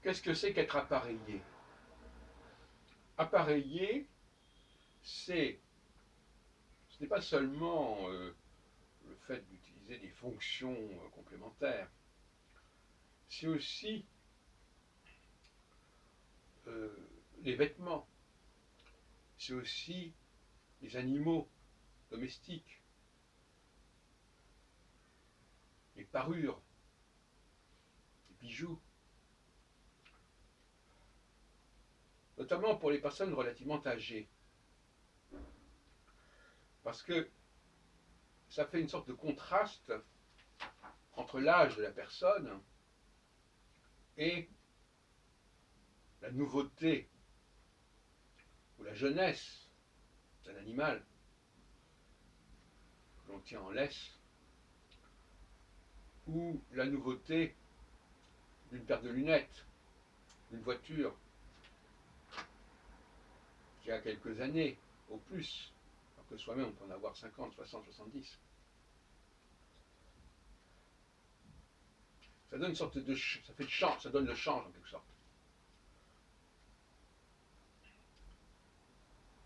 Qu'est-ce que c'est qu'être appareillé? Appareillé, ce n'est pas seulement le fait d'utiliser des fonctions complémentaires, c'est aussi euh, les vêtements, c'est aussi les animaux domestiques, les parures, les bijoux, notamment pour les personnes relativement âgées, parce que ça fait une sorte de contraste entre l'âge de la personne et la nouveauté ou la jeunesse d'un animal que l'on tient en laisse, ou la nouveauté d'une paire de lunettes, d'une voiture qui a quelques années au plus, alors que soi-même on peut en avoir 50, 60, 70. Ça donne une sorte de, ça fait le change, ça donne le change en quelque sorte.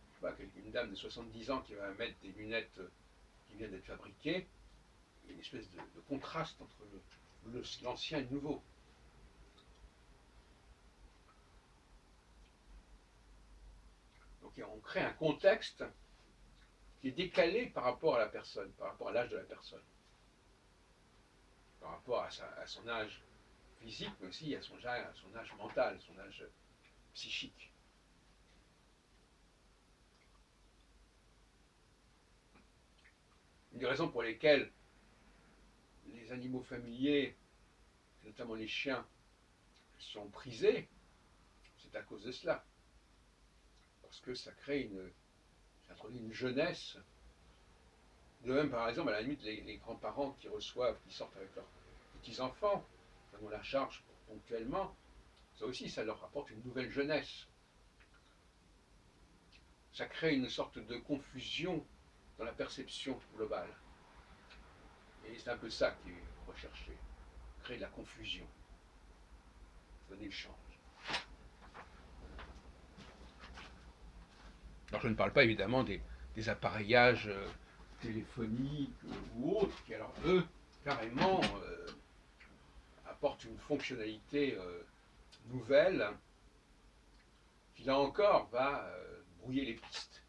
Je sais pas, une dame de 70 ans qui va mettre des lunettes qui viennent d'être fabriquées, il y a une espèce de contraste entre l'ancien et le nouveau. Donc on crée un contexte qui est décalé par rapport à la personne, par rapport à l'âge de la personne, par rapport à son âge physique, mais aussi à son âge mental, son âge psychique. Une des raisons pour lesquelles les animaux familiers, notamment les chiens, sont prisés, c'est à cause de cela. Parce que ça introduit une jeunesse. De même, par exemple, à la limite, les grands-parents qui sortent avec leurs petits-enfants, qui ont la charge ponctuellement, ça aussi, ça leur apporte une nouvelle jeunesse. Ça crée une sorte de confusion dans la perception globale. Et c'est un peu ça qui est recherché, créer de la confusion, donner le change. Alors je ne parle pas évidemment des appareillages téléphoniques ou autres, qui alors eux, carrément, apportent une fonctionnalité nouvelle, qui là encore va brouiller les pistes.